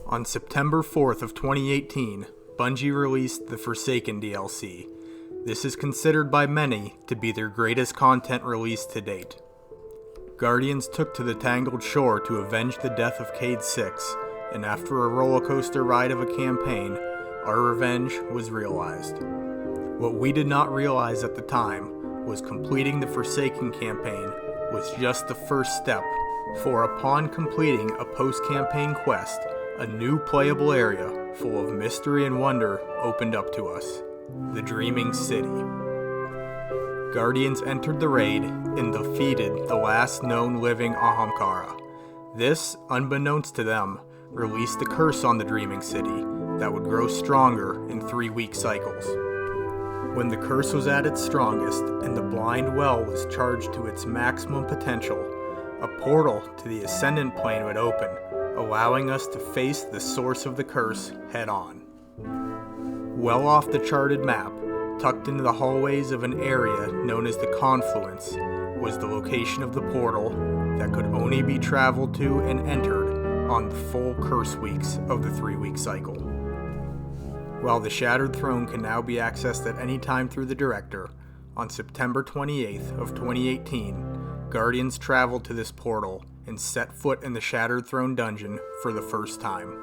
On September 4th of 2018, Bungie released the Forsaken DLC. This is considered by many to be their greatest content release to date. Guardians took to the Tangled Shore to avenge the death of Cayde 6, and after a rollercoaster ride of a campaign, our revenge was realized. What we did not realize at the time was completing the Forsaken campaign was just the first step, for upon completing a post-campaign quest, a new playable area full of mystery and wonder opened up to us, the Dreaming City. Guardians entered the raid and defeated the last known living Ahamkara. This, unbeknownst to them, released a curse on the Dreaming City that would grow stronger in 3-week cycles. When the curse was at its strongest and the blind well was charged to its maximum potential, a portal to the Ascendant Plane would open, allowing us to face the source of the curse head-on. Well off the charted map, tucked into the hallways of an area known as the Confluence, was the location of the portal that could only be traveled to and entered on the full curse weeks of the 3-week cycle. While the Shattered Throne can now be accessed at any time through the Director, on September 28th of 2018, Guardians traveled to this portal and set foot in the Shattered Throne dungeon for the first time.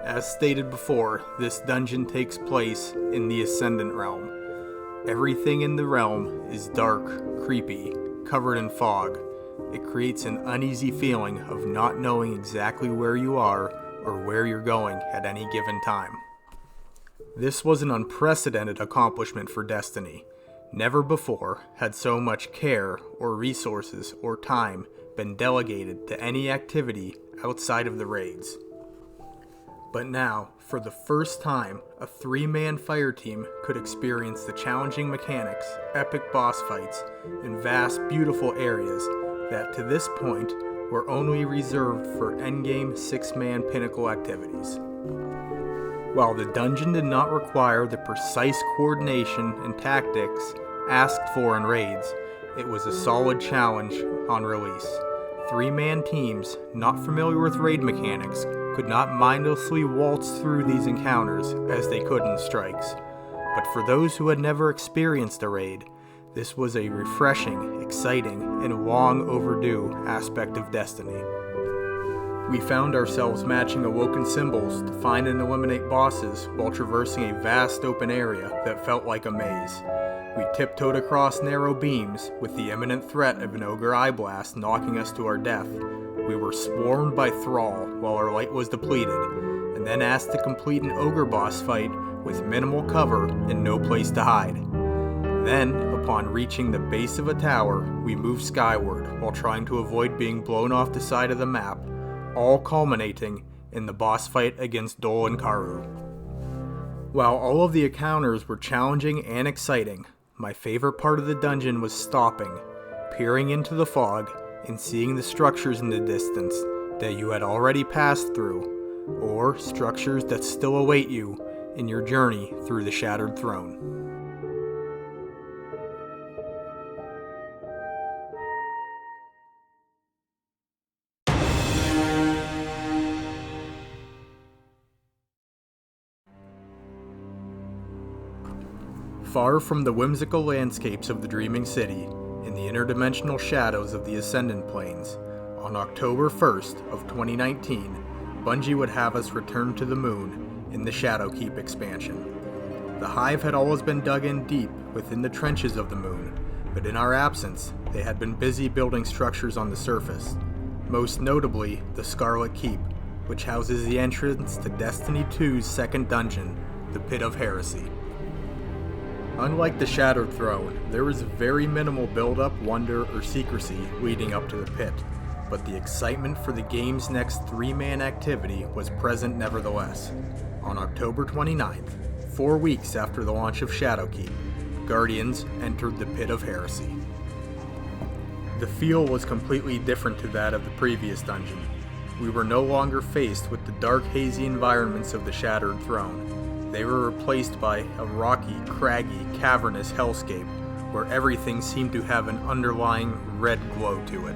As stated before, this dungeon takes place in the Ascendant Realm. Everything in the realm is dark, creepy, covered in fog. It creates an uneasy feeling of not knowing exactly where you are or where you're going at any given time. This was an unprecedented accomplishment for Destiny. Never before had so much care or resources or time been delegated to any activity outside of the raids. But now, for the first time, a 3-man fire team could experience the challenging mechanics, epic boss fights, and vast, beautiful areas that to this point were only reserved for endgame 6-man pinnacle activities. While the dungeon did not require the precise coordination and tactics asked for in raids, it was a solid challenge on release. 3-man teams, not familiar with raid mechanics, could not mindlessly waltz through these encounters as they could in strikes. But for those who had never experienced a raid, this was a refreshing, exciting, and long overdue aspect of Destiny. We found ourselves matching awoken symbols to find and eliminate bosses while traversing a vast open area that felt like a maze. We tiptoed across narrow beams with the imminent threat of an ogre eye blast knocking us to our death. We were swarmed by Thrall while our light was depleted, and then asked to complete an ogre boss fight with minimal cover and no place to hide. Then, upon reaching the base of a tower, we moved skyward while trying to avoid being blown off the side of the map, all culminating in the boss fight against Dol and Karu. While all of the encounters were challenging and exciting, my favorite part of the dungeon was stopping, peering into the fog, and seeing the structures in the distance that you had already passed through, or structures that still await you in your journey through the Shattered Throne. Far from the whimsical landscapes of the Dreaming City, in the interdimensional shadows of the Ascendant Planes, on October 1st of 2019, Bungie would have us return to the moon in the Shadowkeep expansion. The Hive had always been dug in deep within the trenches of the moon, but in our absence, they had been busy building structures on the surface, most notably the Scarlet Keep, which houses the entrance to Destiny 2's second dungeon, the Pit of Heresy. Unlike the Shattered Throne, there was very minimal build-up, wonder, or secrecy leading up to the pit, but the excitement for the game's next 3-man activity was present nevertheless. On October 29th, 4 weeks after the launch of Shadowkeep, Guardians entered the Pit of Heresy. The feel was completely different to that of the previous dungeon. We were no longer faced with the dark, hazy environments of the Shattered Throne. They were replaced by a rocky, craggy, cavernous hellscape, where everything seemed to have an underlying red glow to it.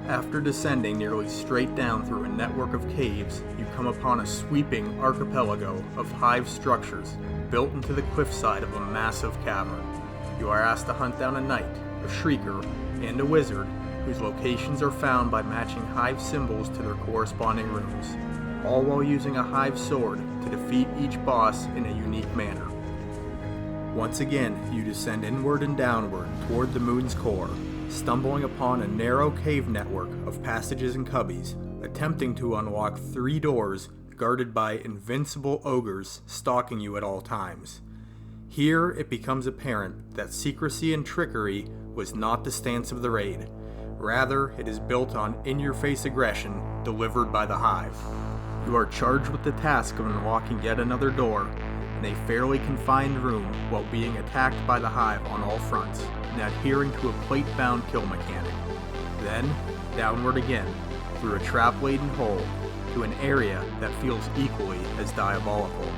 After descending nearly straight down through a network of caves, you come upon a sweeping archipelago of hive structures built into the cliffside of a massive cavern. You are asked to hunt down a knight, a shrieker, and a wizard whose locations are found by matching hive symbols to their corresponding rooms, all while using a hive sword to defeat each boss in a unique manner. Once again, you descend inward and downward toward the moon's core, stumbling upon a narrow cave network of passages and cubbies, attempting to unlock 3 doors guarded by invincible ogres stalking you at all times. Here it becomes apparent that secrecy and trickery was not the stance of the raid. Rather, it is built on in-your-face aggression delivered by the Hive. You are charged with the task of unlocking yet another door in a fairly confined room while being attacked by the Hive on all fronts and adhering to a plate-bound kill mechanic. Then, downward again, through a trap-laden hole, to an area that feels equally as diabolical.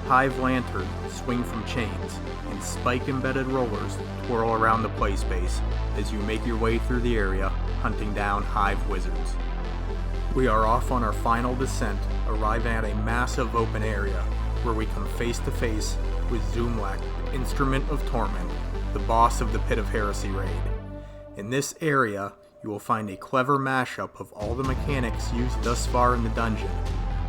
Hive lanterns swing from chains, and spike-embedded rollers twirl around the play space as you make your way through the area, hunting down Hive wizards. We are off on our final descent, arriving at a massive open area, where we come face to face with Zoomlac, Instrument of Torment, the boss of the Pit of Heresy raid. In this area, you will find a clever mashup of all the mechanics used thus far in the dungeon.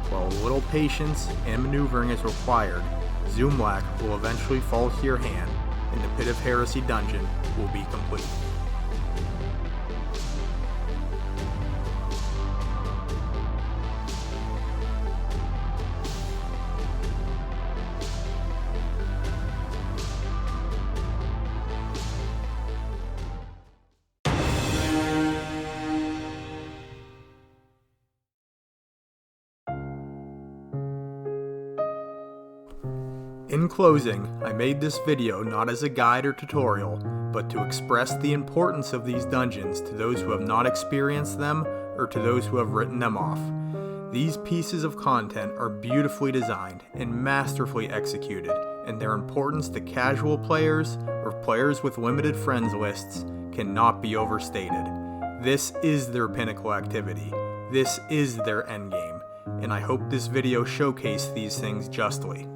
While a little patience and maneuvering is required, Zoomlac will eventually fall to your hand, and the Pit of Heresy dungeon will be complete. In closing, I made this video not as a guide or tutorial, but to express the importance of these dungeons to those who have not experienced them or to those who have written them off. These pieces of content are beautifully designed and masterfully executed, and their importance to casual players or players with limited friends lists cannot be overstated. This is their pinnacle activity. This is their endgame, and I hope this video showcased these things justly.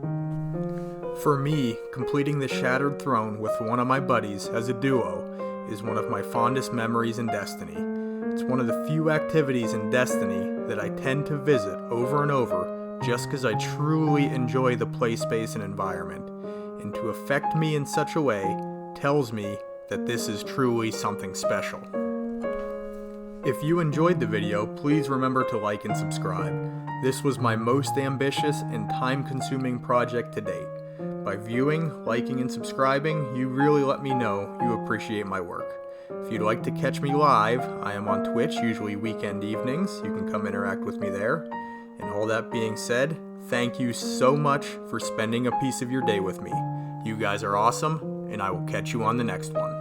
For me, completing the Shattered Throne with one of my buddies as a duo is one of my fondest memories in Destiny. It's one of the few activities in Destiny that I tend to visit over and over just because I truly enjoy the play space and environment, and to affect me in such a way tells me that this is truly something special. If you enjoyed the video, please remember to like and subscribe. This was my most ambitious and time-consuming project to date. By viewing, liking, and subscribing, you really let me know you appreciate my work. If you'd like to catch me live, I am on Twitch, usually weekend evenings. You can come interact with me there. And all that being said, thank you so much for spending a piece of your day with me. You guys are awesome, and I will catch you on the next one.